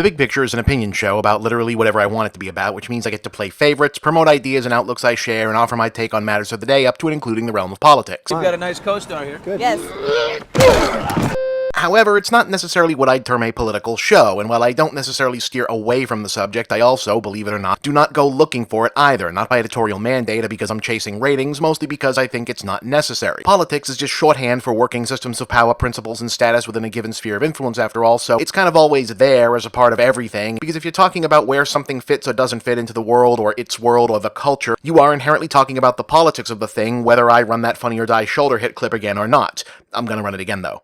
The Big Picture is an opinion show about literally whatever I want it to be about, which means I get to play favorites, promote ideas and outlooks I share, and offer my take on matters of the day up to and including the realm of politics. You've got a nice co-star here. Good. Yes. However, it's not necessarily what I'd term a political show, and while I don't necessarily steer away from the subject, I also, believe it or not, do not go looking for it either, not by editorial mandate or because I'm chasing ratings, mostly because I think it's not necessary. Politics is just shorthand for working systems of power, principles, and status within a given sphere of influence after all, so it's kind of always there as a part of everything, because if you're talking about where something fits or doesn't fit into the world or the culture, you are inherently talking about the politics of the thing, whether I run that Funny or Die shoulder hit clip again or not. I'm gonna run it again though.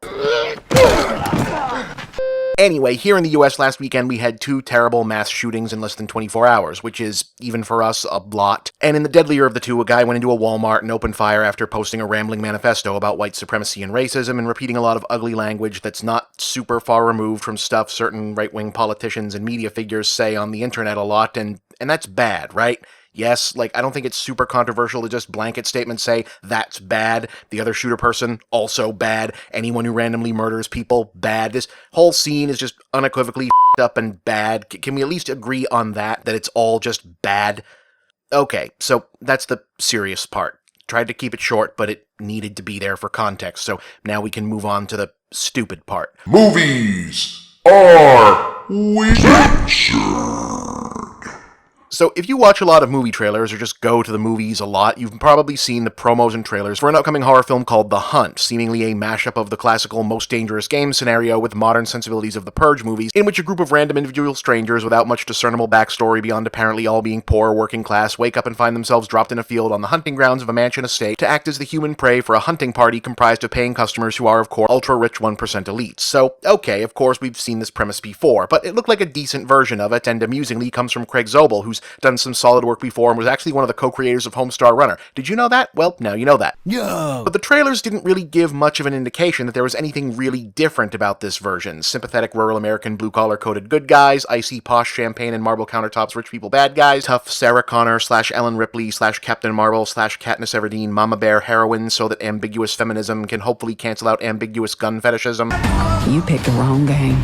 Anyway, here in the US last weekend we had 2 terrible mass shootings in less than 24 hours, which is, even for us, a lot. And in the deadlier of the 2, a guy went into a Walmart and opened fire after posting a rambling manifesto about white supremacy and racism and repeating a lot of ugly language that's not super far removed from stuff certain right-wing politicians and media figures say on the internet a lot, and that's bad, right? Yes, I don't think it's super controversial to just blanket statements say, that's bad, the other shooter person, also bad, anyone who randomly murders people, bad. This whole scene is just unequivocally f***ed up and bad. Can we at least agree on that it's all just bad? Okay, so that's the serious part. Tried to keep it short, but it needed to be there for context, so now we can move on to the stupid part. Movies are censored. So if you watch a lot of movie trailers or just go to the movies a lot, you've probably seen the promos and trailers for an upcoming horror film called The Hunt, seemingly a mashup of the classical Most Dangerous Game scenario with modern sensibilities of the Purge movies, in which a group of random individual strangers without much discernible backstory beyond apparently all being poor working class wake up and find themselves dropped in a field on the hunting grounds of a mansion estate to act as the human prey for a hunting party comprised of paying customers who are, of course, ultra-rich 1% elites. So, okay, of course we've seen this premise before, but it looked like a decent version of it, and amusingly comes from Craig Zobel, who's done some solid work before and was actually one of the co-creators of Homestar Runner. Did you know that? Well, now you know that. Yo! But the trailers didn't really give much of an indication that there was anything really different about this version. Sympathetic rural American blue-collar coated good guys, icy posh champagne and marble countertops rich people bad guys, tough Sarah Connor / Ellen Ripley / Captain Marvel / Katniss Everdeen Mama Bear heroines so that ambiguous feminism can hopefully cancel out ambiguous gun fetishism. You picked the wrong game.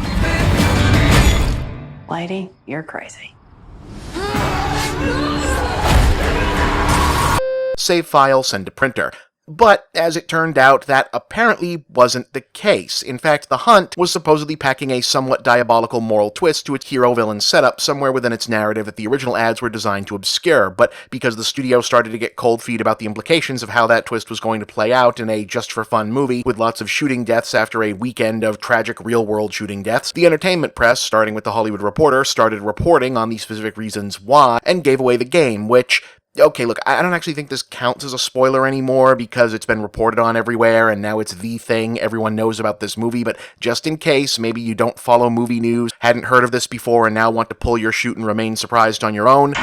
Lady, you're crazy. Save file, send to printer. But, as it turned out, that apparently wasn't the case. In fact, The Hunt was supposedly packing a somewhat diabolical moral twist to its hero-villain setup somewhere within its narrative that the original ads were designed to obscure, but because the studio started to get cold feet about the implications of how that twist was going to play out in a just-for-fun movie with lots of shooting deaths after a weekend of tragic real-world shooting deaths, the entertainment press, starting with The Hollywood Reporter, started reporting on the specific reasons why, and gave away the game, which... Okay, look, I don't actually think this counts as a spoiler anymore because it's been reported on everywhere and now it's the thing everyone knows about this movie, but just in case maybe you don't follow movie news, hadn't heard of this before, and now want to pull your chute and remain surprised on your own...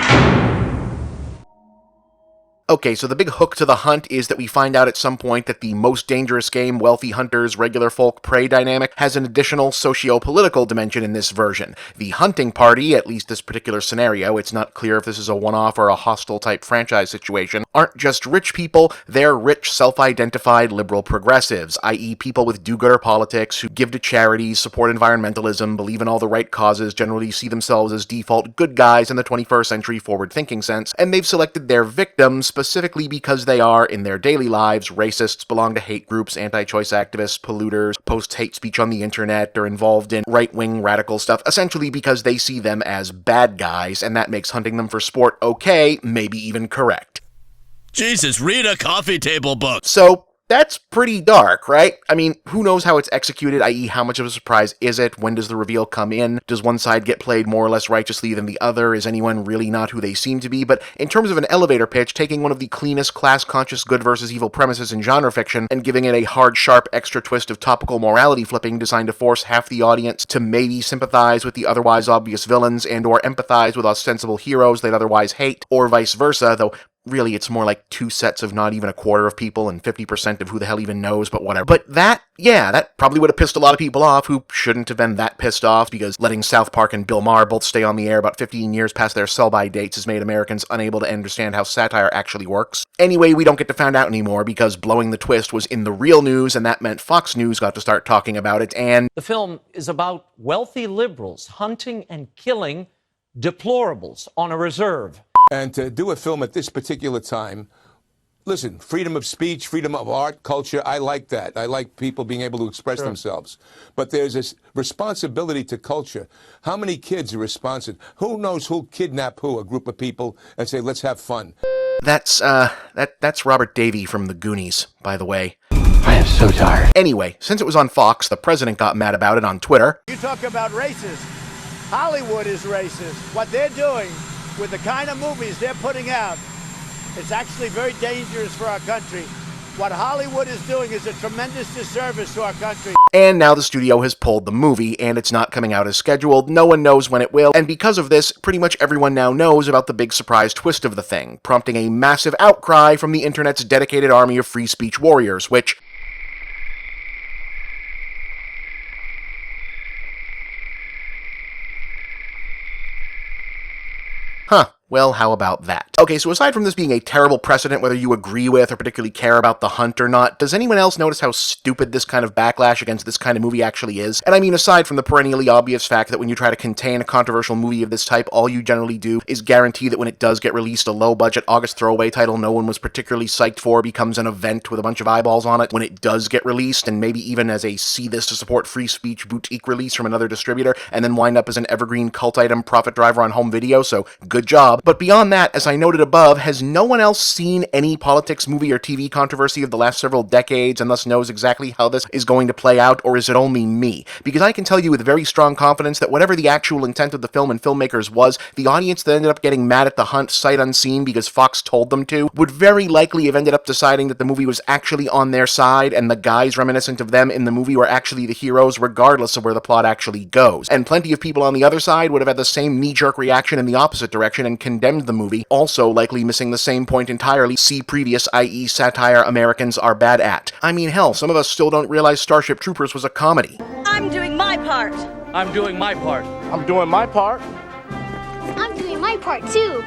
Okay, so the big hook to The Hunt is that we find out at some point that the most dangerous game, wealthy hunters, regular folk, prey dynamic has an additional socio-political dimension in this version. The hunting party, at least this particular scenario, it's not clear if this is a one-off or a hostile-type franchise situation, aren't just rich people, they're rich, self-identified liberal progressives, i.e. people with do-gooder politics who give to charities, support environmentalism, believe in all the right causes, generally see themselves as default good guys in the 21st century forward-thinking sense, and they've selected their victims specifically because they are, in their daily lives, racists, belong to hate groups, anti-choice activists, polluters, post hate speech on the internet, or involved in right-wing radical stuff, essentially because they see them as bad guys, and that makes hunting them for sport okay, maybe even correct. Jesus, read a coffee table book! So, that's pretty dark, right? I mean, who knows how it's executed, i.e. how much of a surprise is it? When does the reveal come in? Does one side get played more or less righteously than the other? Is anyone really not who they seem to be? But in terms of an elevator pitch, taking one of the cleanest class-conscious good versus evil premises in genre fiction and giving it a hard, sharp extra twist of topical morality flipping designed to force half the audience to maybe sympathize with the otherwise obvious villains and or empathize with ostensible heroes they'd otherwise hate, or vice versa, though really, it's more like 2 sets of not even a quarter of people and 50% of who the hell even knows, but whatever. But that probably would have pissed a lot of people off who shouldn't have been that pissed off, because letting South Park and Bill Maher both stay on the air about 15 years past their sell-by dates has made Americans unable to understand how satire actually works. Anyway, we don't get to find out anymore, because Blowing the Twist was in the real news, and that meant Fox News got to start talking about it, and the film is about wealthy liberals hunting and killing deplorables on a reserve. And to do a film at this particular time, listen, freedom of speech, freedom of art, culture, I like that. I like people being able to express themselves. But there's this responsibility to culture. How many kids are responsible? Who knows who'll kidnap who, a group of people, and say, let's have fun? that's Robert Davey from The Goonies, by the way. I am so tired. Anyway, since it was on Fox, the president got mad about it on Twitter. You talk about racist. Hollywood is racist. What they're doing with the kind of movies they're putting out, it's actually very dangerous for our country. What Hollywood is doing is a tremendous disservice to our country. And now the studio has pulled the movie, and it's not coming out as scheduled. No one knows when it will, and because of this, pretty much everyone now knows about the big surprise twist of the thing, prompting a massive outcry from the internet's dedicated army of free speech warriors, which... Huh. Well, how about that? Okay, so aside from this being a terrible precedent, whether you agree with or particularly care about The Hunt or not, does anyone else notice how stupid this kind of backlash against this kind of movie actually is? And I mean, aside from the perennially obvious fact that when you try to contain a controversial movie of this type, all you generally do is guarantee that when it does get released, a low-budget August throwaway title no one was particularly psyched for becomes an event with a bunch of eyeballs on it when it does get released, and maybe even as a see this to support free speech boutique release from another distributor, and then wind up as an evergreen cult item profit driver on home video, so good job. But beyond that, as I noted above, has no one else seen any politics, movie, or TV controversy of the last several decades and thus knows exactly how this is going to play out, or is it only me? Because I can tell you with very strong confidence that whatever the actual intent of the film and filmmakers was, the audience that ended up getting mad at The Hunt sight unseen because Fox told them to, would very likely have ended up deciding that the movie was actually on their side, and the guys reminiscent of them in the movie were actually the heroes regardless of where the plot actually goes. And plenty of people on the other side would have had the same knee-jerk reaction in the opposite direction and condemned the movie, also likely missing the same point entirely, see previous, i.e. satire Americans are bad at. I mean, hell, some of us still don't realize Starship Troopers was a comedy. I'm doing my part. I'm doing my part. I'm doing my part. I'm doing my part too.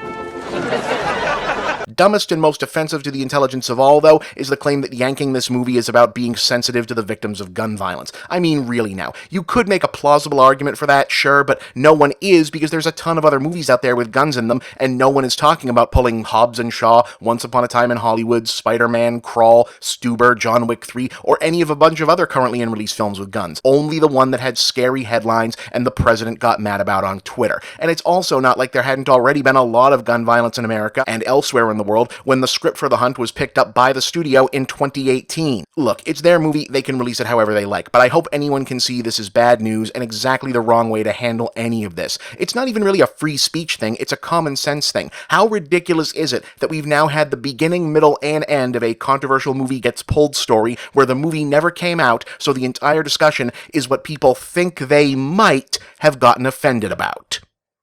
Dumbest and most offensive to the intelligence of all, though, is the claim that yanking this movie is about being sensitive to the victims of gun violence. I mean, really now. You could make a plausible argument for that, sure, but no one is, because there's a ton of other movies out there with guns in them, and no one is talking about pulling Hobbs and Shaw, Once Upon a Time in Hollywood, Spider-Man, Crawl, Stuber, John Wick 3, or any of a bunch of other currently in release films with guns. Only the one that had scary headlines and the president got mad about on Twitter. And it's also not like there hadn't already been a lot of gun violence in America and elsewhere in the world when the script for The Hunt was picked up by the studio in 2018. Look, it's their movie, they can release it however they like, but I hope anyone can see this is bad news and exactly the wrong way to handle any of this. It's not even really a free speech thing, it's a common sense thing. How ridiculous is it that we've now had the beginning, middle, and end of a controversial movie gets pulled story where the movie never came out, so the entire discussion is what people think they might have gotten offended about.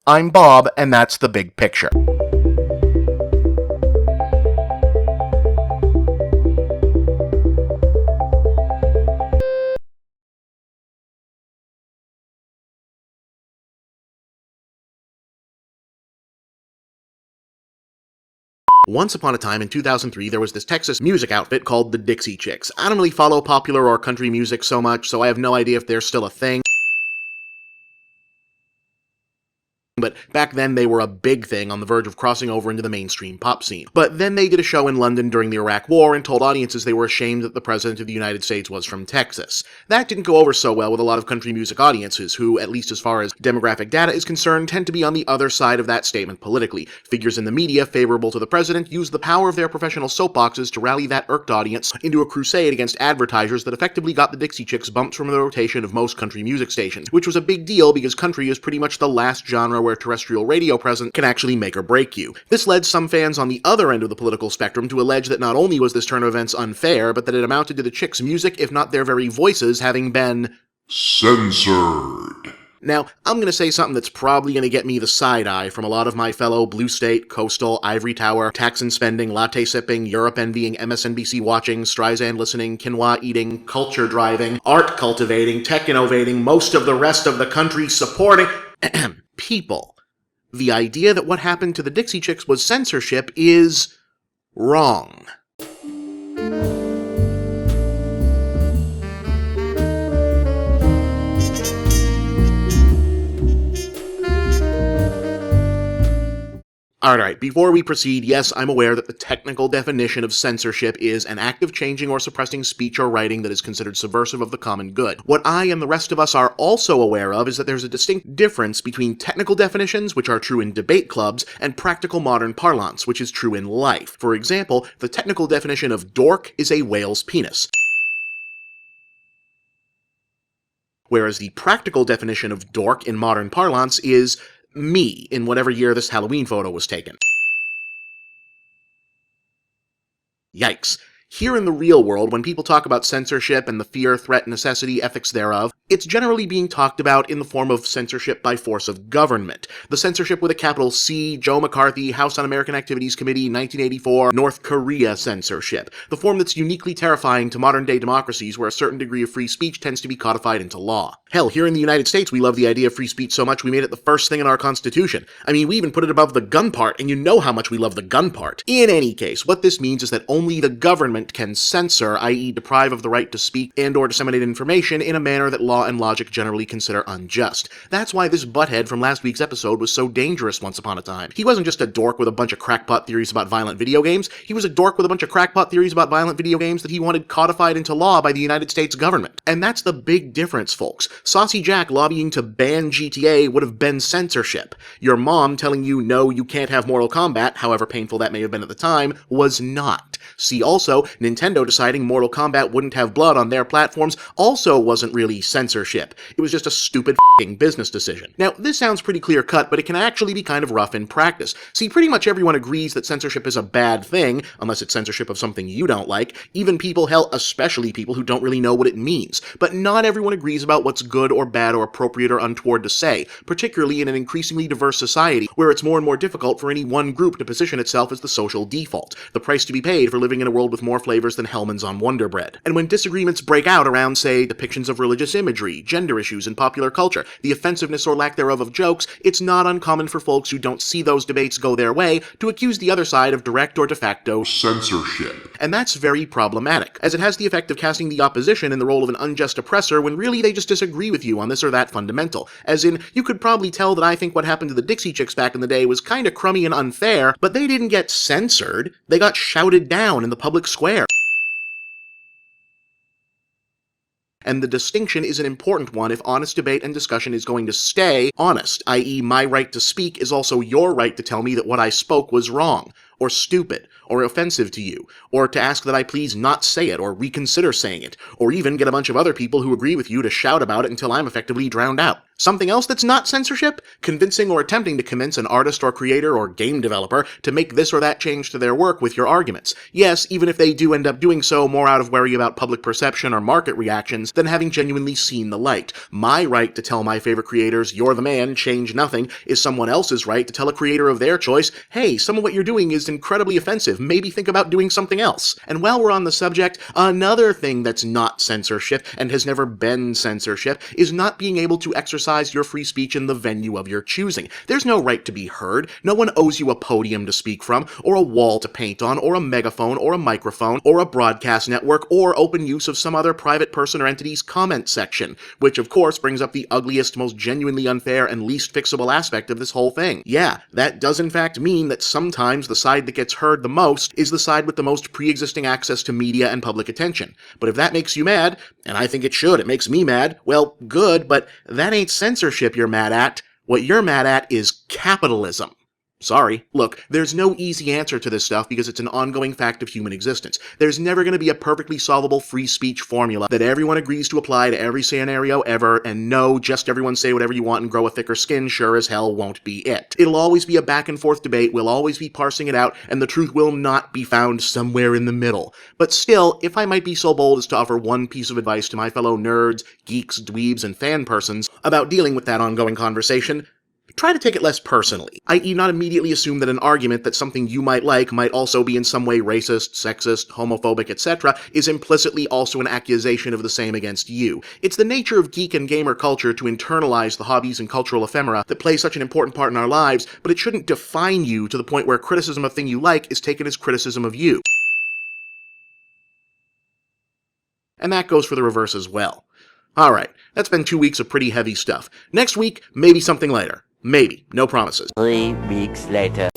I'm Bob, and that's the big picture. Once upon a time in 2003, there was this Texas music outfit called the Dixie Chicks. I don't really follow popular or country music so much, so I have no idea if they're still a thing. But back then they were a big thing on the verge of crossing over into the mainstream pop scene. But then they did a show in London during the Iraq War and told audiences they were ashamed that the President of the United States was from Texas. That didn't go over so well with a lot of country music audiences who, at least as far as demographic data is concerned, tend to be on the other side of that statement politically. Figures in the media favorable to the President use the power of their professional soapboxes to rally that irked audience into a crusade against advertisers that effectively got the Dixie Chicks bumped from the rotation of most country music stations, which was a big deal because country is pretty much the last genre where terrestrial radio presence can actually make or break you. This led some fans on the other end of the political spectrum to allege that not only was this turn of events unfair, but that it amounted to the Chicks' music, if not their very voices, having been censored. Now, I'm going to say something that's probably going to get me the side-eye from a lot of my fellow Blue State, Coastal, Ivory Tower, tax and spending, latte sipping, Europe envying, MSNBC watching, Streisand listening, quinoa eating, culture driving, art cultivating, tech innovating, most of the rest of the country supporting people. The idea that what happened to the Dixie Chicks was censorship is wrong. Alright, before we proceed, yes, I'm aware that the technical definition of censorship is an act of changing or suppressing speech or writing that is considered subversive of the common good. What I and the rest of us are also aware of is that there's a distinct difference between technical definitions, which are true in debate clubs, and practical modern parlance, which is true in life. For example, the technical definition of dork is a whale's penis, whereas the practical definition of dork in modern parlance is me in whatever year this Halloween photo was taken. Yikes. Here in the real world, when people talk about censorship and the fear, threat, necessity, ethics thereof, it's generally being talked about in the form of censorship by force of government. The censorship with a capital C, Joe McCarthy, House Un-American Activities Committee, 1984, North Korea censorship. The form that's uniquely terrifying to modern-day democracies where a certain degree of free speech tends to be codified into law. Hell, here in the United States, we love the idea of free speech so much we made it the first thing in our Constitution. I mean, we even put it above the gun part, and you know how much we love the gun part. In any case, what this means is that only the government can censor, i.e. deprive of the right to speak and or disseminate information in a manner that law and logic generally consider unjust. That's why this butthead from last week's episode was so dangerous once upon a time. He wasn't just a dork with a bunch of crackpot theories about violent video games, he was a dork with a bunch of crackpot theories about violent video games that he wanted codified into law by the United States government. And that's the big difference, folks. Saucy Jack lobbying to ban GTA would have been censorship. Your mom telling you no, you can't have Mortal Kombat, however painful that may have been at the time, was not. See also, Nintendo deciding Mortal Kombat wouldn't have blood on their platforms also wasn't really censorship. It was just a stupid f***ing business decision. Now, this sounds pretty clear-cut, but it can actually be kind of rough in practice. See, pretty much everyone agrees that censorship is a bad thing, unless it's censorship of something you don't like. Even people, hell, especially people who don't really know what it means. But not everyone agrees about what's good or bad or appropriate or untoward to say, particularly in an increasingly diverse society where it's more and more difficult for any one group to position itself as the social default. The price to be paid for living in a world with more flavors than Hellman's on Wonder Bread. And when disagreements break out around, say, depictions of religious imagery, gender issues in popular culture, the offensiveness or lack thereof of jokes, it's not uncommon for folks who don't see those debates go their way to accuse the other side of direct or de facto censorship. And that's very problematic, as it has the effect of casting the opposition in the role of an unjust oppressor when really they just disagree with you on this or that fundamental. As in, you could probably tell that I think what happened to the Dixie Chicks back in the day was kinda crummy and unfair, but they didn't get censored, they got shouted down in the public square. And the distinction is an important one if honest debate and discussion is going to stay honest, i.e. my right to speak is also your right to tell me that what I spoke was wrong, or stupid, or offensive to you, or to ask that I please not say it, or reconsider saying it, or even get a bunch of other people who agree with you to shout about it until I'm effectively drowned out. Something else that's not censorship? Convincing or attempting to convince an artist or creator or game developer to make this or that change to their work with your arguments. Yes, even if they do end up doing so more out of worry about public perception or market reactions than having genuinely seen the light. My right to tell my favorite creators, you're the man, change nothing, is someone else's right to tell a creator of their choice, hey, some of what you're doing is incredibly offensive, maybe think about doing something else. And while we're on the subject, another thing that's not censorship, and has never been censorship, is not being able to exercise your free speech in the venue of your choosing. There's no right to be heard, no one owes you a podium to speak from, or a wall to paint on, or a megaphone, or a microphone, or a broadcast network, or open use of some other private person or entity's comment section, which of course brings up the ugliest, most genuinely unfair, and least fixable aspect of this whole thing. Yeah, that does in fact mean that sometimes the side that gets heard the most is the side with the most pre-existing access to media and public attention. But if that makes you mad, and I think it should, it makes me mad, well, good, but that ain't censorship you're mad at. What you're mad at is capitalism. Sorry. Look, there's no easy answer to this stuff because it's an ongoing fact of human existence. There's never going to be a perfectly solvable free speech formula that everyone agrees to apply to every scenario ever, and no, just everyone say whatever you want and grow a thicker skin sure as hell won't be it. It'll always be a back and forth debate, we'll always be parsing it out, and the truth will not be found somewhere in the middle. But still, if I might be so bold as to offer one piece of advice to my fellow nerds, geeks, dweebs, and fan persons about dealing with that ongoing conversation, try to take it less personally, i.e. not immediately assume that an argument that something you might like might also be in some way racist, sexist, homophobic, etc. is implicitly also an accusation of the same against you. It's the nature of geek and gamer culture to internalize the hobbies and cultural ephemera that play such an important part in our lives, but it shouldn't define you to the point where criticism of a thing you like is taken as criticism of you. And that goes for the reverse as well. Alright, that's been 2 weeks of pretty heavy stuff. Next week, maybe something lighter. Maybe. No promises. 3 weeks later.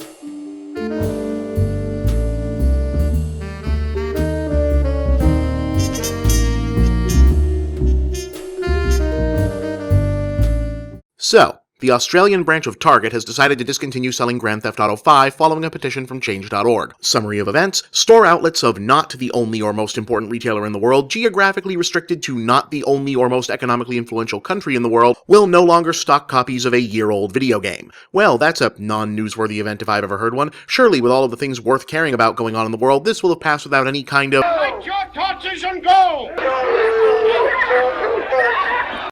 So, the Australian branch of Target has decided to discontinue selling Grand Theft Auto V following a petition from Change.org. Summary of events: store outlets of not the only or most important retailer in the world, geographically restricted to not the only or most economically influential country in the world, will no longer stock copies of a year-old video game. Well, that's a non-newsworthy event if I've ever heard one. Surely, with all of the things worth caring about going on in the world, this will have passed without any kind of... Let your torches and go!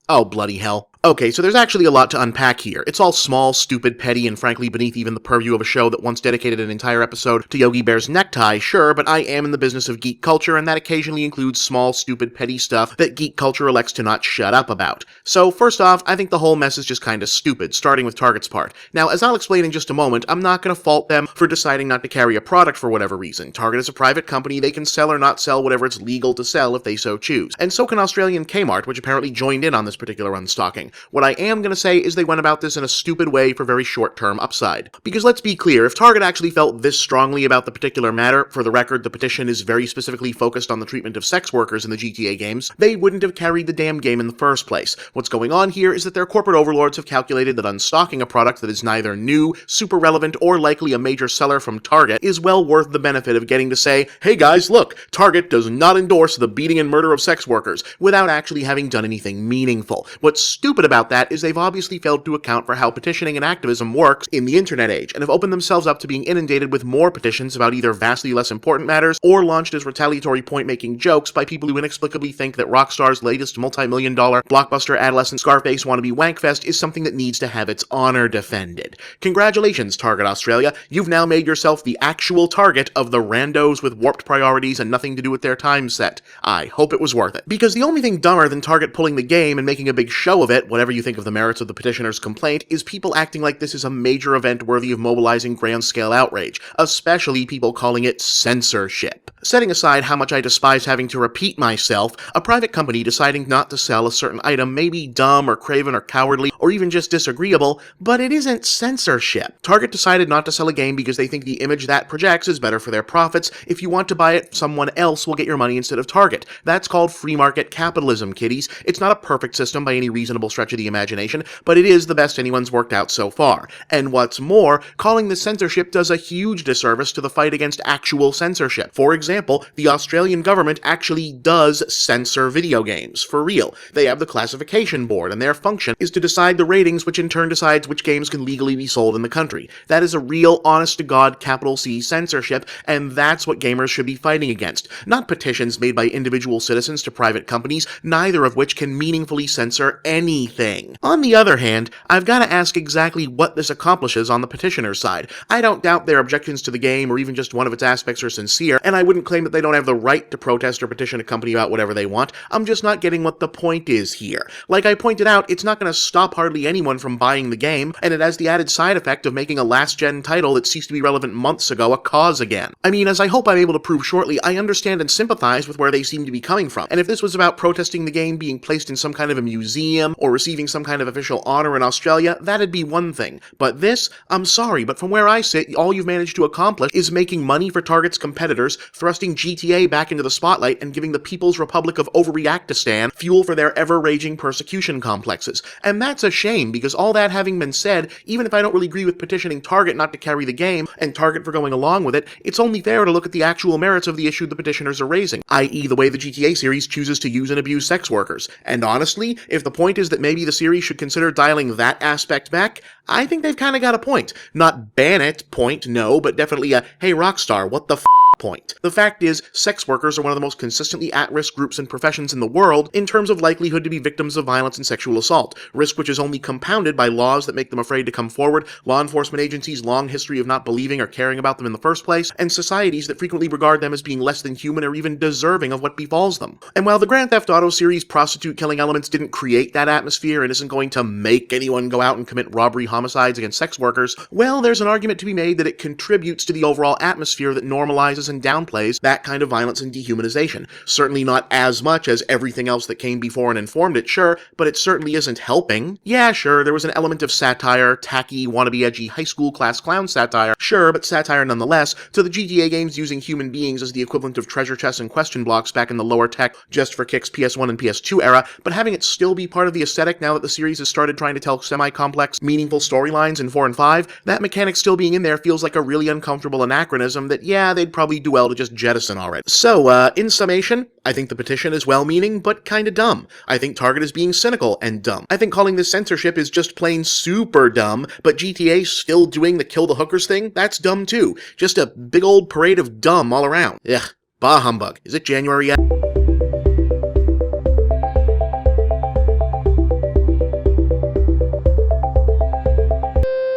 Oh, bloody hell. Okay, so there's actually a lot to unpack here. It's all small, stupid, petty, and frankly beneath even the purview of a show that once dedicated an entire episode to Yogi Bear's necktie, sure, but I am in the business of geek culture, and that occasionally includes small, stupid, petty stuff that geek culture elects to not shut up about. So, first off, I think the whole mess is just kinda stupid, starting with Target's part. Now, as I'll explain in just a moment, I'm not gonna fault them for deciding not to carry a product for whatever reason. Target is a private company, they can sell or not sell whatever it's legal to sell if they so choose. And so can Australian Kmart, which apparently joined in on this particular unstocking. What I am going to say is they went about this in a stupid way for very short-term upside. Because let's be clear, if Target actually felt this strongly about the particular matter, for the record, the petition is very specifically focused on the treatment of sex workers in the GTA games, they wouldn't have carried the damn game in the first place. What's going on here is that their corporate overlords have calculated that unstocking a product that is neither new, super relevant, or likely a major seller from Target is well worth the benefit of getting to say, hey guys, look, Target does not endorse the beating and murder of sex workers, without actually having done anything meaningful. What's stupid about that is they've obviously failed to account for how petitioning and activism works in the internet age, and have opened themselves up to being inundated with more petitions about either vastly less important matters, or launched as retaliatory point-making jokes by people who inexplicably think that Rockstar's latest multi-million-dollar blockbuster adolescent Scarface wannabe wankfest is something that needs to have its honor defended. Congratulations, Target Australia, you've now made yourself the actual target of the randos with warped priorities and nothing to do with their time set. I hope it was worth it. Because the only thing dumber than Target pulling the game and making a big show of it, whatever you think of the merits of the petitioner's complaint, is people acting like this is a major event worthy of mobilizing grand-scale outrage, especially people calling it censorship. Setting aside how much I despise having to repeat myself, a private company deciding not to sell a certain item may be dumb or craven or cowardly or even just disagreeable, but it isn't censorship. Target decided not to sell a game because they think the image that projects is better for their profits. If you want to buy it, someone else will get your money instead of Target. That's called free market capitalism, kiddies. It's not a perfect system by any reasonable stretch of the imagination, but it is the best anyone's worked out so far. And what's more, calling this censorship does a huge disservice to the fight against actual censorship. For example, the Australian government actually does censor video games, for real. They have the classification board, and their function is to decide the ratings, which in turn decides which games can legally be sold in the country. That is a real, honest-to-God, capital C censorship, and that's what gamers should be fighting against. Not petitions made by individual citizens to private companies, neither of which can meaningfully censor anything. On the other hand, I've got to ask exactly what this accomplishes on the petitioner's side. I don't doubt their objections to the game or even just one of its aspects are sincere, and I wouldn't claim that they don't have the right to protest or petition a company about whatever they want. I'm just not getting what the point is here. Like I pointed out, it's not going to stop hardly anyone from buying the game, and it has the added side effect of making a last-gen title that ceased to be relevant months ago a cause again. I mean, as I hope I'm able to prove shortly, I understand and sympathize with where they seem to be coming from, and if this was about protesting the game being placed in some kind of a museum or receiving some kind of official honor in Australia, that'd be one thing. But this, I'm sorry, but from where I sit, all you've managed to accomplish is making money for Target's competitors, thrusting GTA back into the spotlight, and giving the People's Republic of Overreactistan fuel for their ever-raging persecution complexes. And that's a shame, because all that having been said, even if I don't really agree with petitioning Target not to carry the game, and Target for going along with it, it's only fair to look at the actual merits of the issue the petitioners are raising, i.e. the way the GTA series chooses to use and abuse sex workers. And honestly, if the point is that maybe the series should consider dialing that aspect back, I think they've kinda got a point. Not ban it point, no, but definitely a, hey Rockstar, what the point. The fact is, sex workers are one of the most consistently at-risk groups and professions in the world in terms of likelihood to be victims of violence and sexual assault, risk which is only compounded by laws that make them afraid to come forward, law enforcement agencies' long history of not believing or caring about them in the first place, and societies that frequently regard them as being less than human or even deserving of what befalls them. And while the Grand Theft Auto series' prostitute-killing elements didn't create that atmosphere and isn't going to make anyone go out and commit robbery homicides against sex workers, well, there's an argument to be made that it contributes to the overall atmosphere that normalizes and downplays that kind of violence and dehumanization. Certainly not as much as everything else that came before and informed it, sure, but it certainly isn't helping. Yeah, sure, there was an element of satire, tacky, wannabe edgy high school class clown satire, sure, but satire nonetheless, to the GTA games using human beings as the equivalent of treasure chests and question blocks back in the lower tech, just for kicks PS1 and PS2 era, but having it still be part of the aesthetic now that the series has started trying to tell semi-complex, meaningful storylines in 4 and 5, that mechanic still being in there feels like a really uncomfortable anachronism that, yeah, they'd probably do well to just jettison already. So, in summation, I think the petition is well-meaning, but kinda dumb. I think Target is being cynical and dumb. I think calling this censorship is just plain super dumb, but GTA still doing the kill the hookers thing, that's dumb too. Just a big old parade of dumb all around. Ugh, bah humbug. Is it January yet?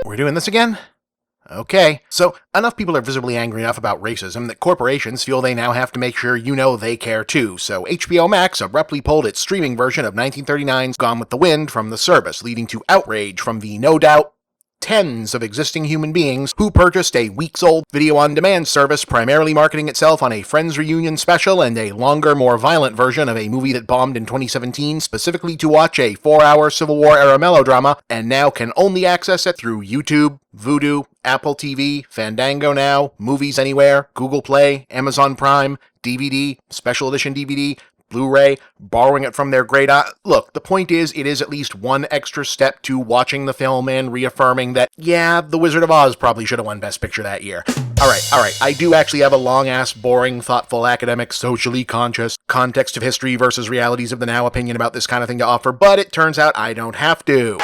We're doing this again? Okay, so enough people are visibly angry enough about racism that corporations feel they now have to make sure you know they care too, so HBO Max abruptly pulled its streaming version of 1939's Gone with the Wind from the service, leading to outrage from the no doubt tens of existing human beings who purchased a weeks-old video-on-demand service primarily marketing itself on a Friends reunion special and a longer, more violent version of a movie that bombed in 2017 specifically to watch a 4-hour Civil War-era melodrama, and now can only access it through YouTube, Vudu, Apple TV, Fandango Now, Movies Anywhere, Google Play, Amazon Prime, DVD, Special Edition DVD, Blu-ray, borrowing it from their great look, the point is, it is at least one extra step to watching the film and reaffirming that, yeah, The Wizard of Oz probably should have won Best Picture that year. Alright, I do actually have a long-ass, boring, thoughtful, academic, socially conscious, context of history versus realities of the now opinion about this kind of thing to offer, but it turns out I don't have to.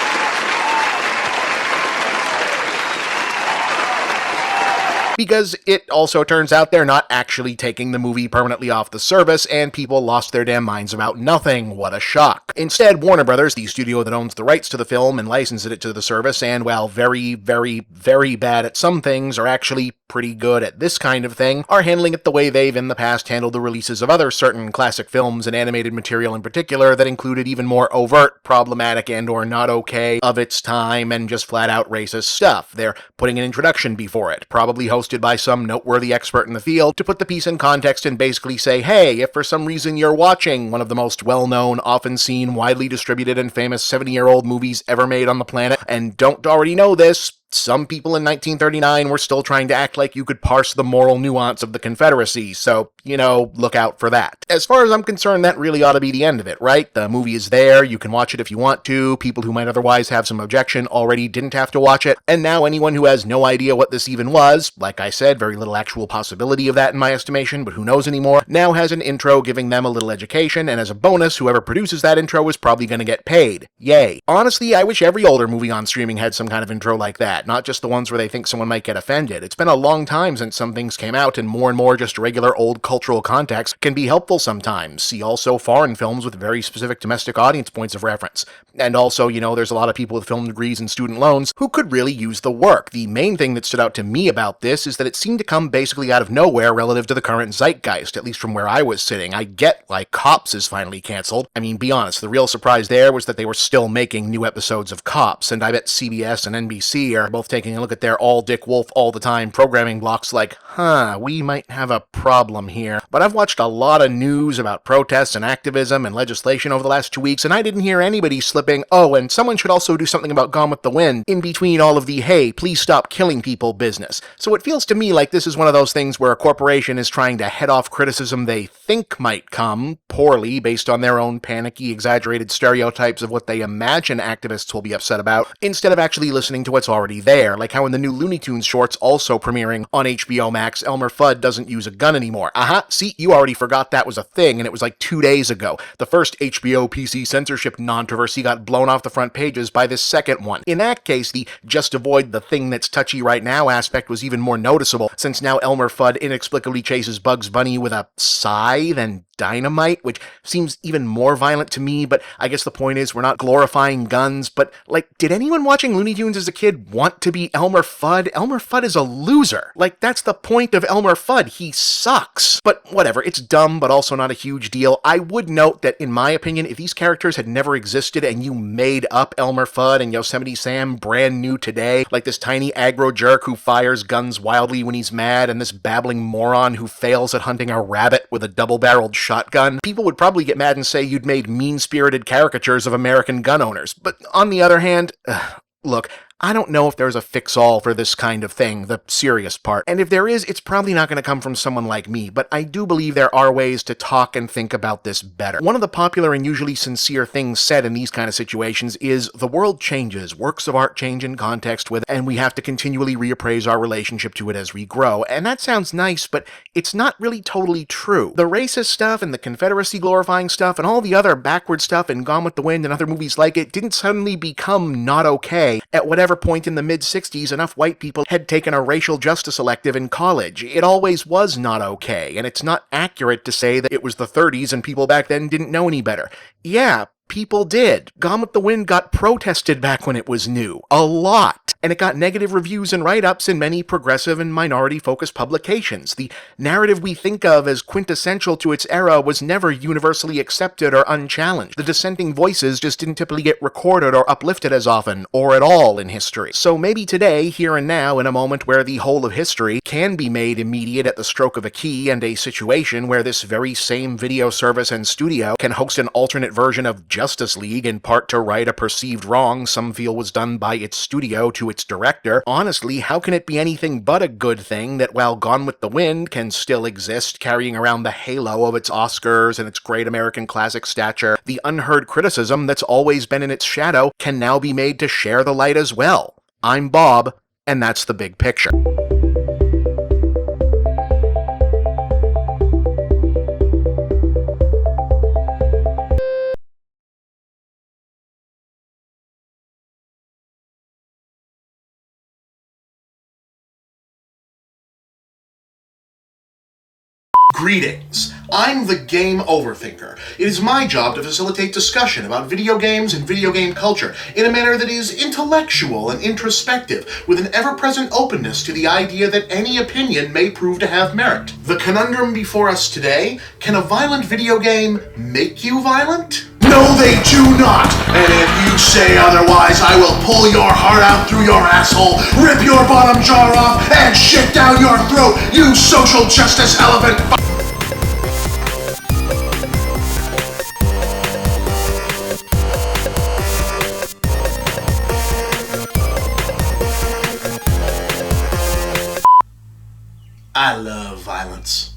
Because it also turns out they're not actually taking the movie permanently off the service, and people lost their damn minds about nothing. What a shock. Instead, Warner Brothers, the studio that owns the rights to the film and licenses it to the service, and while very, very, very bad at some things, are actually pretty good at this kind of thing, are handling it the way they've in the past handled the releases of other certain classic films and animated material in particular that included even more overt, problematic, and or not okay of its time and just flat-out racist stuff. They're putting an introduction before it, probably hosted by some noteworthy expert in the field, to put the piece in context and basically say, hey, if for some reason you're watching one of the most well-known, often seen, widely distributed, and famous 70-year-old movies ever made on the planet, and don't already know this, some people in 1939 were still trying to act like you could parse the moral nuance of the Confederacy, so, you know, look out for that. As far as I'm concerned, that really ought to be the end of it, right? The movie is there, you can watch it if you want to, people who might otherwise have some objection already didn't have to watch it, and now anyone who has no idea what this even was, like I said, very little actual possibility of that in my estimation, but who knows anymore, now has an intro giving them a little education, and as a bonus, whoever produces that intro is probably going to get paid. Yay. Honestly, I wish every older movie on streaming had some kind of intro like that, not just the ones where they think someone might get offended. It's been a long time since some things came out, and more just regular old cultural context can be helpful sometimes. See also foreign films with very specific domestic audience points of reference. And also, you know, there's a lot of people with film degrees and student loans who could really use the work. The main thing that stood out to me about this is that it seemed to come basically out of nowhere relative to the current zeitgeist, at least from where I was sitting. I get why Cops is finally canceled. I mean, be honest, the real surprise there was that they were still making new episodes of Cops, and I bet CBS and NBC are both taking a look at their all Dick Wolf all the time programming blocks like, we might have a problem here. But I've watched a lot of news about protests and activism and legislation over the last 2 weeks, and I didn't hear anybody slipping, and someone should also do something about Gone with the Wind, in between all of the, hey, please stop killing people business. So it feels to me like this is one of those things where a corporation is trying to head off criticism they think might come, poorly, based on their own panicky, exaggerated stereotypes of what they imagine activists will be upset about, instead of actually listening to what's already there, like how in the new Looney Tunes shorts also premiering on HBO Max, Elmer Fudd doesn't use a gun anymore. See, you already forgot that was a thing, and it was like 2 days ago. The first HBO PC censorship controversy got blown off the front pages by this second one. In that case, the just avoid the thing that's touchy right now aspect was even more noticeable, since now Elmer Fudd inexplicably chases Bugs Bunny with a scythe and dynamite, which seems even more violent to me, but I guess the point is we're not glorifying guns, but, did anyone watching Looney Tunes as a kid want to be Elmer Fudd? Elmer Fudd is a loser. That's the point of Elmer Fudd. He sucks. But whatever, it's dumb, but also not a huge deal. I would note that, in my opinion, if these characters had never existed and you made up Elmer Fudd and Yosemite Sam brand new today, like this tiny aggro jerk who fires guns wildly when he's mad, and this babbling moron who fails at hunting a rabbit with a double-barreled shotgun, people would probably get mad and say you'd made mean-spirited caricatures of American gun owners. But on the other hand, look, I don't know if there's a fix-all for this kind of thing, the serious part. And if there is, it's probably not going to come from someone like me, but I do believe there are ways to talk and think about this better. One of the popular and usually sincere things said in these kind of situations is, the world changes, works of art change in context with it, and we have to continually reappraise our relationship to it as we grow. And that sounds nice, but it's not really totally true. The racist stuff and the Confederacy glorifying stuff and all the other backward stuff in Gone with the Wind and other movies like it didn't suddenly become not okay at whatever point in the mid-60s enough white people had taken a racial justice elective in college. It always was not okay, and it's not accurate to say that it was the 30s and people back then didn't know any better. Yeah, people did. Gone with the Wind got protested back when it was new. A lot. And it got negative reviews and write-ups in many progressive and minority-focused publications. The narrative we think of as quintessential to its era was never universally accepted or unchallenged. The dissenting voices just didn't typically get recorded or uplifted as often, or at all in history. So maybe today, here and now, in a moment where the whole of history can be made immediate at the stroke of a key, and a situation where this very same video service and studio can host an alternate version of Justice League, in part to right a perceived wrong some feel was done by its studio to its director, honestly, how can it be anything but a good thing that while Gone with the Wind can still exist, carrying around the halo of its Oscars and its great American classic stature, the unheard criticism that's always been in its shadow can now be made to share the light as well? I'm Bob, and that's the big picture. Greetings. I'm the Game Overthinker. It is my job to facilitate discussion about video games and video game culture in a manner that is intellectual and introspective, with an ever-present openness to the idea that any opinion may prove to have merit. The conundrum before us today: can a violent video game make you violent? No, they do not! And if you say otherwise, I will pull your heart out through your asshole, rip your bottom jaw off, and shit down your throat, you social justice elephant. I love violence.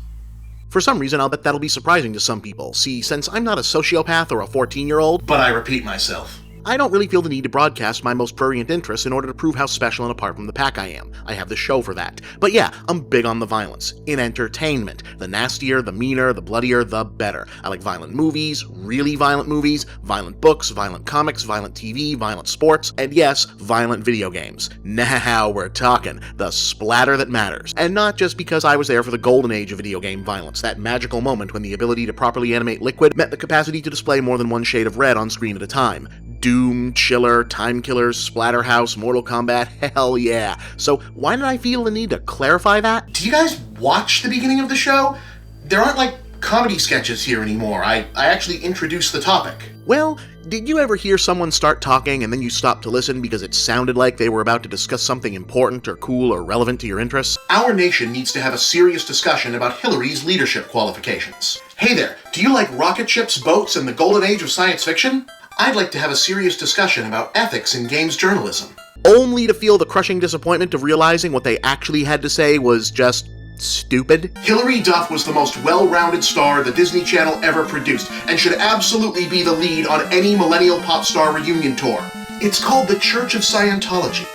For some reason, I'll bet that'll be surprising to some people. See, since I'm not a sociopath or a 14-year-old, but I repeat myself, I don't really feel the need to broadcast my most prurient interests in order to prove how special and apart from the pack I am. I have the show for that. But yeah, I'm big on the violence. In entertainment. The nastier, the meaner, the bloodier, the better. I like violent movies, really violent movies, violent books, violent comics, violent TV, violent sports, and yes, violent video games. Now we're talking. The splatter that matters. And not just because I was there for the golden age of video game violence, that magical moment when the ability to properly animate liquid met the capacity to display more than one shade of red on screen at a time. Doom, Chiller, Time Killers, Splatterhouse, Mortal Kombat, hell yeah. So why did I feel the need to clarify that? Did you guys watch the beginning of the show? There aren't, like, comedy sketches here anymore. I actually introduced the topic. Well, did you ever hear someone start talking and then you stop to listen because it sounded like they were about to discuss something important or cool or relevant to your interests? Our nation needs to have a serious discussion about Hillary's leadership qualifications. Hey there, do you like rocket ships, boats, and the golden age of science fiction? I'd like to have a serious discussion about ethics in games journalism. Only to feel the crushing disappointment of realizing what they actually had to say was just stupid. Hilary Duff was the most well-rounded star the Disney Channel ever produced, and should absolutely be the lead on any millennial pop star reunion tour. It's called the Church of Scientology.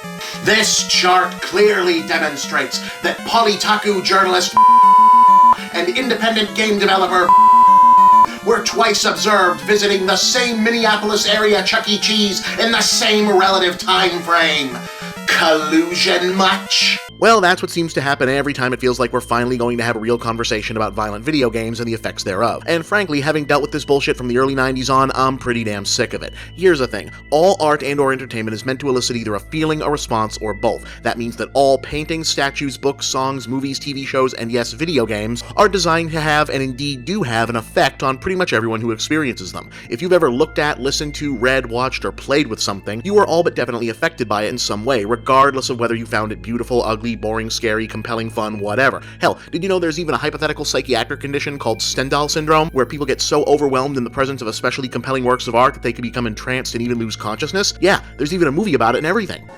This chart clearly demonstrates that Politaku journalist and independent game developer were twice observed visiting the same Minneapolis area Chuck E. Cheese in the same relative time frame. Collusion much? Well, that's what seems to happen every time it feels like we're finally going to have a real conversation about violent video games and the effects thereof. And frankly, having dealt with this bullshit from the early 90s on, I'm pretty damn sick of it. Here's the thing. All art and or entertainment is meant to elicit either a feeling, a response, or both. That means that all paintings, statues, books, songs, movies, TV shows, and yes, video games are designed to have, and indeed do have, an effect on pretty much everyone who experiences them. If you've ever looked at, listened to, read, watched, or played with something, you are all but definitely affected by it in some way, regardless of whether you found it beautiful, ugly, boring, scary, compelling, fun, whatever. Hell, did you know there's even a hypothetical psychiatric condition called Stendhal syndrome, where people get so overwhelmed in the presence of especially compelling works of art that they can become entranced and even lose consciousness? Yeah, there's even a movie about it and everything.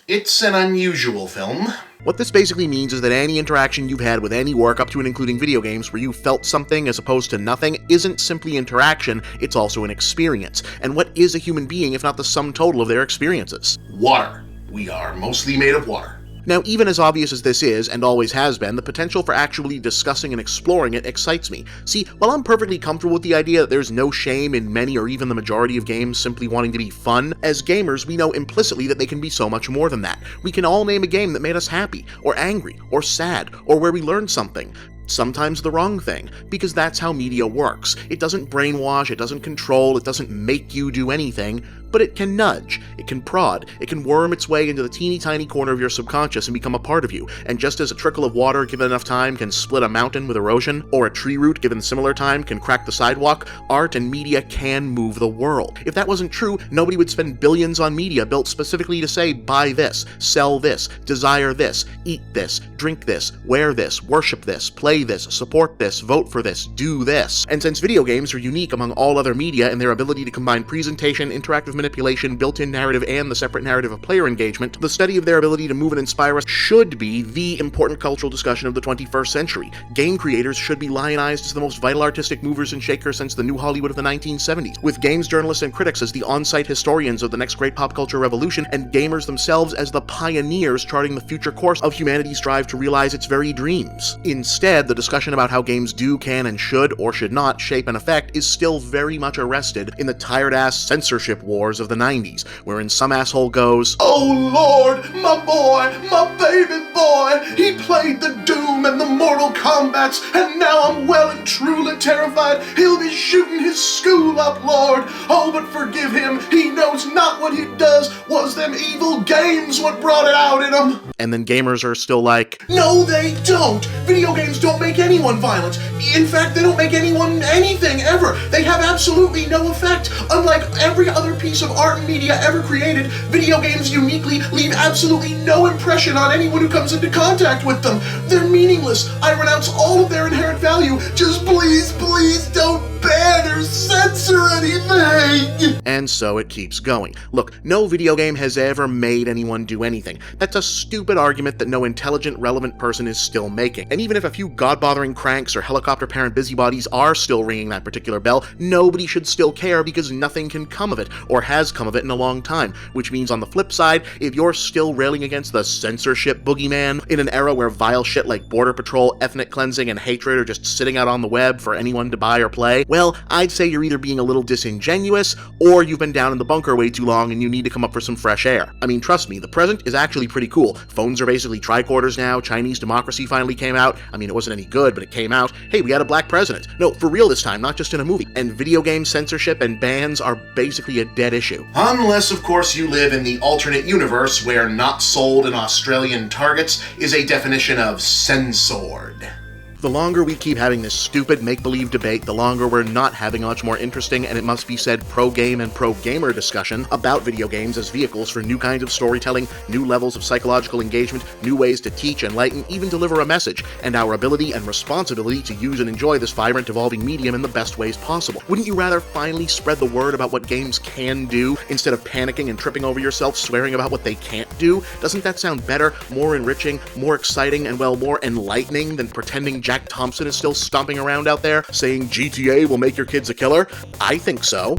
It's an unusual film. What this basically means is that any interaction you've had with any work up to and including video games where you felt something as opposed to nothing isn't simply interaction, it's also an experience. And what is a human being if not the sum total of their experiences? Water. We are mostly made of water. Now, even as obvious as this is, and always has been, the potential for actually discussing and exploring it excites me. See, while I'm perfectly comfortable with the idea that there's no shame in many or even the majority of games simply wanting to be fun, as gamers we know implicitly that they can be so much more than that. We can all name a game that made us happy, or angry, or sad, or where we learned something. Sometimes the wrong thing, because that's how media works. It doesn't brainwash, it doesn't control, it doesn't make you do anything, but it can nudge, it can prod, it can worm its way into the teeny tiny corner of your subconscious and become a part of you. And just as a trickle of water given enough time can split a mountain with erosion, or a tree root given similar time can crack the sidewalk, art and media can move the world. If that wasn't true, nobody would spend billions on media built specifically to say, buy this, sell this, desire this, eat this, drink this, wear this, worship this, play this, support this, vote for this, do this. And since video games are unique among all other media in their ability to combine presentation, interactive manipulation, built-in narrative, and the separate narrative of player engagement, the study of their ability to move and inspire us should be the important cultural discussion of the 21st century. Game creators should be lionized as the most vital artistic movers and shakers since the new Hollywood of the 1970s, with games journalists and critics as the on-site historians of the next great pop culture revolution, and gamers themselves as the pioneers charting the future course of humanity's drive to realize its very dreams. Instead, the discussion about how games do, can, and should, or should not, shape and affect is still very much arrested in the tired-ass censorship wars of the 90s, wherein some asshole goes, "Oh Lord, my boy, my baby boy, he played the Doom and the Mortal Kombats, and now I'm well and truly terrified he'll be shooting his school up, Lord. Oh, but forgive him, he knows not what he does, was them evil games what brought it out in him." And then gamers are still like, "No, they don't. Video games don't make anyone violent. In fact, they don't make anyone anything ever. They have absolutely no effect. Unlike every other piece of art and media ever created, video games uniquely leave absolutely no impression on anyone who comes into contact with them. They're meaningless. I renounce all of their inherent value. Just please, please don't ban or censor anything." And so it keeps going. Look, no video game has ever made anyone do anything. That's a stupid argument that no intelligent, relevant person is still making. And even if a few god-bothering cranks or helicopter parent busybodies are still ringing that particular bell, nobody should still care because nothing can come of it, or has come of it in a long time. Which means on the flip side, if you're still railing against the censorship boogeyman in an era where vile shit like border patrol, ethnic cleansing, and hatred are just sitting out on the web for anyone to buy or play, well, I'd say you're either being a little disingenuous, or you've been down in the bunker way too long and you need to come up for some fresh air. I mean, trust me, the present is actually pretty cool. Phones are basically tricorders now, Chinese democracy finally came out. I mean, it wasn't any good, but it came out. Hey, we had a black president. No, for real this time, not just in a movie. And video game censorship and bans are basically a dead issue. Unless, of course, you live in the alternate universe where not sold in Australian Targets is a definition of censored. The longer we keep having this stupid make-believe debate, the longer we're not having a much more interesting, and it must be said, pro-game and pro-gamer discussion about video games as vehicles for new kinds of storytelling, new levels of psychological engagement, new ways to teach, enlighten, even deliver a message, and our ability and responsibility to use and enjoy this vibrant, evolving medium in the best ways possible. Wouldn't you rather finally spread the word about what games can do, instead of panicking and tripping over yourself swearing about what they can't do? Doesn't that sound better, more enriching, more exciting, and well, more enlightening than pretending Jack Thompson is still stomping around out there saying GTA will make your kids a killer? I think so.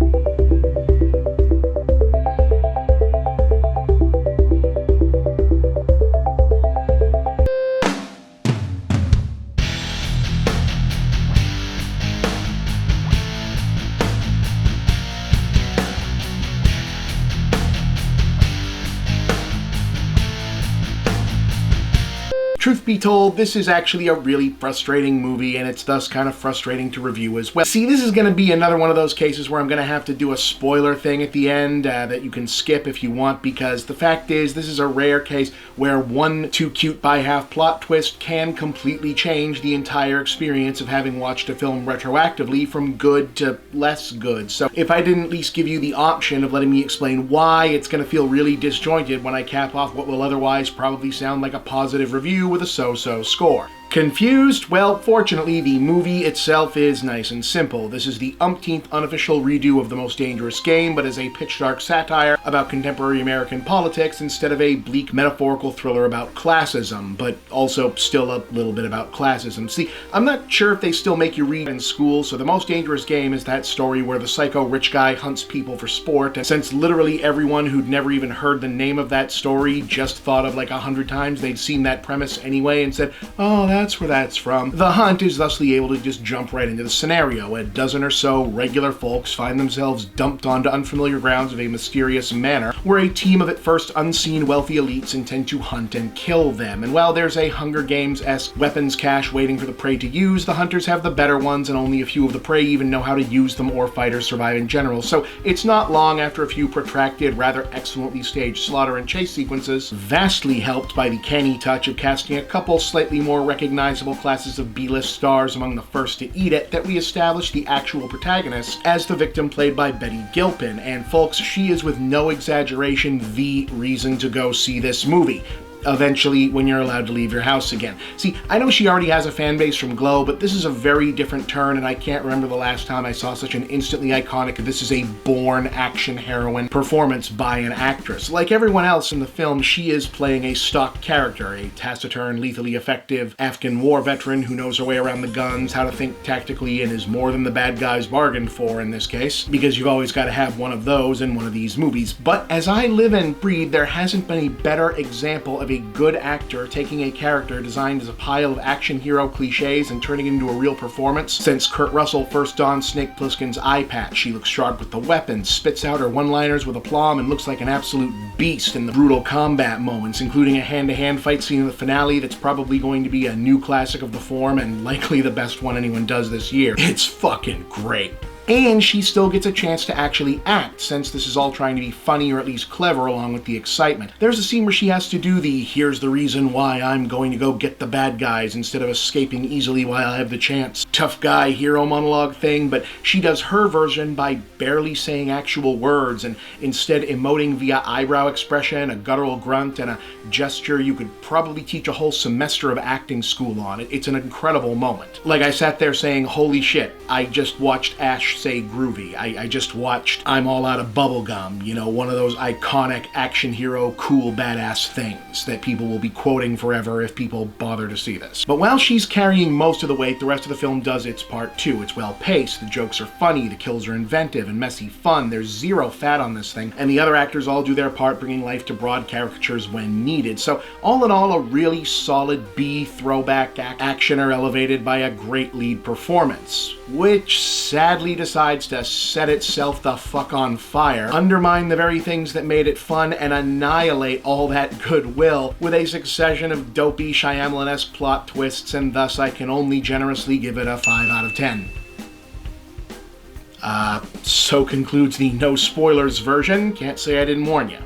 Truth be told, this is actually a really frustrating movie, and it's thus kind of frustrating to review as well. See, this is going to be another one of those cases where I'm going to have to do a spoiler thing at the end that you can skip if you want, because the fact is, this is a rare case where one too cute by half plot twist can completely change the entire experience of having watched a film retroactively from good to less good. So if I didn't at least give you the option of letting me explain why, it's going to feel really disjointed when I cap off what will otherwise probably sound like a positive review with a so-so score. Confused? Well, fortunately, the movie itself is nice and simple. This is the umpteenth unofficial redo of The Most Dangerous Game, but as a pitch-dark satire about contemporary American politics instead of a bleak metaphorical thriller about classism, but also still a little bit about classism. See, I'm not sure if they still make you read in school, so The Most Dangerous Game is that story where the psycho rich guy hunts people for sport, and since literally everyone who'd never even heard the name of that story just thought of like 100 times they'd seen that premise anyway and said, oh, that's where that's from. The Hunt is thusly able to just jump right into the scenario. A dozen or so regular folks find themselves dumped onto unfamiliar grounds of a mysterious manor, where a team of at first unseen wealthy elites intend to hunt and kill them. And while there's a Hunger Games-esque weapons cache waiting for the prey to use, the hunters have the better ones, and only a few of the prey even know how to use them or fighters survive in general. So it's not long after a few protracted, rather excellently staged slaughter and chase sequences, vastly helped by the canny touch of casting a couple slightly more recognizable classes of B-list stars among the first to eat it, that we establish the actual protagonist as the victim played by Betty Gilpin. And folks, she is with no exaggeration the reason to go see this movie. Eventually, when you're allowed to leave your house again. See, I know she already has a fan base from Glow, but this is a very different turn, and I can't remember the last time I saw such an instantly iconic, this is a born action heroine performance by an actress. Like everyone else in the film, she is playing a stock character, a taciturn, lethally effective Afghan war veteran who knows her way around the guns, how to think tactically, and is more than the bad guys bargained for in this case, because you've always got to have one of those in one of these movies. But as I live and breathe, there hasn't been a better example of a good actor taking a character designed as a pile of action hero cliches and turning it into a real performance since Kurt Russell first donned Snake Plissken's eye patch. She looks sharp with the weapons, spits out her one-liners with aplomb, and looks like an absolute beast in the brutal combat moments, including a hand-to-hand fight scene in the finale that's probably going to be a new classic of the form and likely the best one anyone does this year. It's fucking great. And she still gets a chance to actually act, since this is all trying to be funny or at least clever along with the excitement. There's a scene where she has to do the here's the reason why I'm going to go get the bad guys instead of escaping easily while I have the chance tough guy hero monologue thing, but she does her version by barely saying actual words and instead emoting via eyebrow expression, a guttural grunt, and a gesture you could probably teach a whole semester of acting school on. It's an incredible moment. Like, I sat there saying, holy shit, I just watched Ash say groovy. I just watched I'm all out of bubblegum, you know, one of those iconic action hero cool badass things that people will be quoting forever if people bother to see this. But while she's carrying most of the weight, the rest of the film does its part too. It's well paced, the jokes are funny, the kills are inventive and messy fun, there's zero fat on this thing, and the other actors all do their part bringing life to broad caricatures when needed. So all in all, a really solid B throwback actioner elevated by a great lead performance. which sadly decides to set itself the fuck on fire, undermine the very things that made it fun, and annihilate all that goodwill with a succession of dopey Shyamalan-esque plot twists, and thus I can only generously give it a 5 out of 10. So concludes the no spoilers version. Can't say I didn't warn you.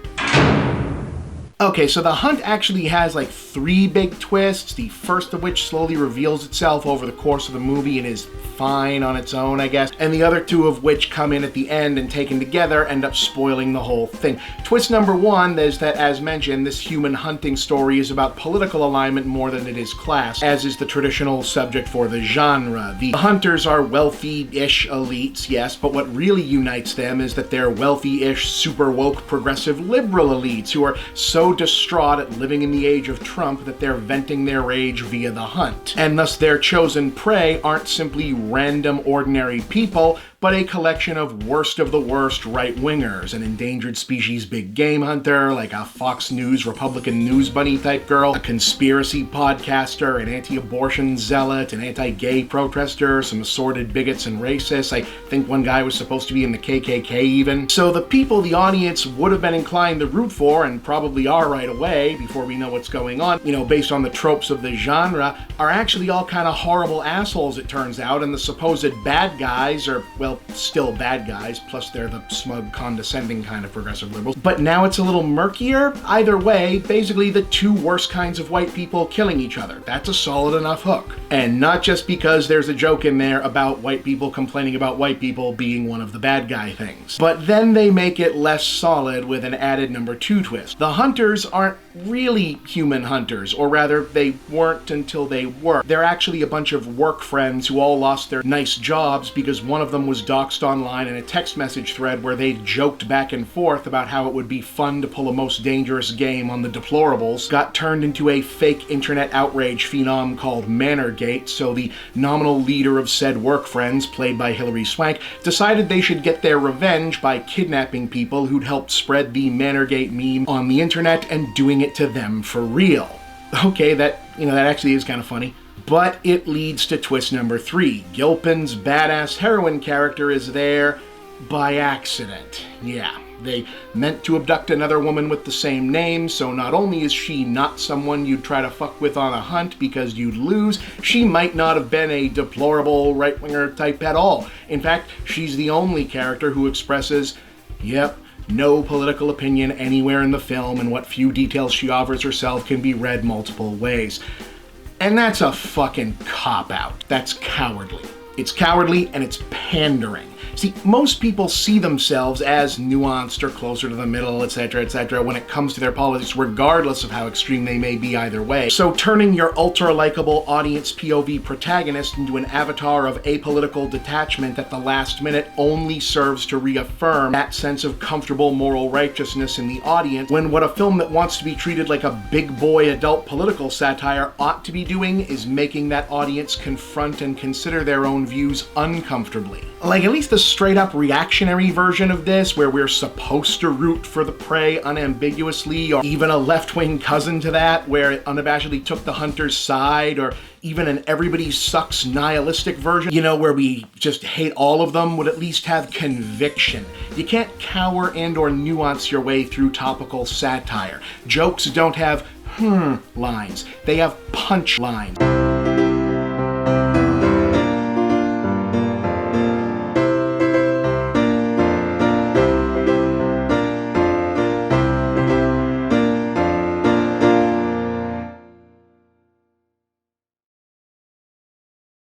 Okay, so The Hunt actually has like 3 big twists, the first of which slowly reveals itself over the course of the movie and is fine on its own, I guess, and the other 2 of which come in at the end and taken together end up spoiling the whole thing. Twist number 1 is that, as mentioned, this human hunting story is about political alignment more than it is class, as is the traditional subject for the genre. The hunters are wealthy-ish elites, yes, but what really unites them is that they're wealthy-ish, super woke, progressive liberal elites who are so distraught at living in the age of Trump that they're venting their rage via the hunt. And thus their chosen prey aren't simply random ordinary people, but a collection of worst of the worst right-wingers, an endangered species big game hunter, like a Fox News Republican news bunny type girl, a conspiracy podcaster, an anti-abortion zealot, an anti-gay protester, some assorted bigots and racists. I think one guy was supposed to be in the KKK even. So the people the audience would have been inclined to root for, and probably are right away, before we know what's going on, you know, based on the tropes of the genre, are actually all kind of horrible assholes, it turns out, and the supposed bad guys are, well, still bad guys, plus they're the smug, condescending kind of progressive liberals. But now it's a little murkier. Either way, basically the 2 worst kinds of white people killing each other. That's a solid enough hook. And not just because there's a joke in there about white people complaining about white people being one of the bad guy things. But then they make it less solid with an added number 2 twist. The hunters aren't really human hunters, or rather, they weren't until they were. They're actually a bunch of work friends who all lost their nice jobs because one of them was doxed online in a text message thread where they joked back and forth about how it would be fun to pull a most dangerous game on the deplorables, got turned into a fake internet outrage phenom called Manorgate, so the nominal leader of said work friends, played by Hilary Swank, decided they should get their revenge by kidnapping people who'd helped spread the Manorgate meme on the internet and doing it to them for real. Okay, that actually is kind of funny. But it leads to twist number 3. Gilpin's badass heroine character is there by accident. Yeah, they meant to abduct another woman with the same name, so not only is she not someone you'd try to fuck with on a hunt because you'd lose, she might not have been a deplorable right-winger type at all. In fact, she's the only character who expresses, yep, no political opinion anywhere in the film, and what few details she offers herself can be read multiple ways. And that's a fucking cop-out. That's cowardly. It's cowardly and it's pandering. See, most people see themselves as nuanced or closer to the middle, etc., when it comes to their politics, regardless of how extreme they may be either way. So turning your ultra-likable audience POV protagonist into an avatar of apolitical detachment at the last minute only serves to reaffirm that sense of comfortable moral righteousness in the audience, when what a film that wants to be treated like a big boy adult political satire ought to be doing is making that audience confront and consider their own views uncomfortably. Like, at least the straight-up reactionary version of this, where we're supposed to root for the prey unambiguously, or even a left-wing cousin to that, where it unabashedly took the hunter's side, or even an everybody sucks nihilistic version, where we just hate all of them, would at least have conviction. You can't cower and or nuance your way through topical satire. Jokes don't have lines. They have punch lines.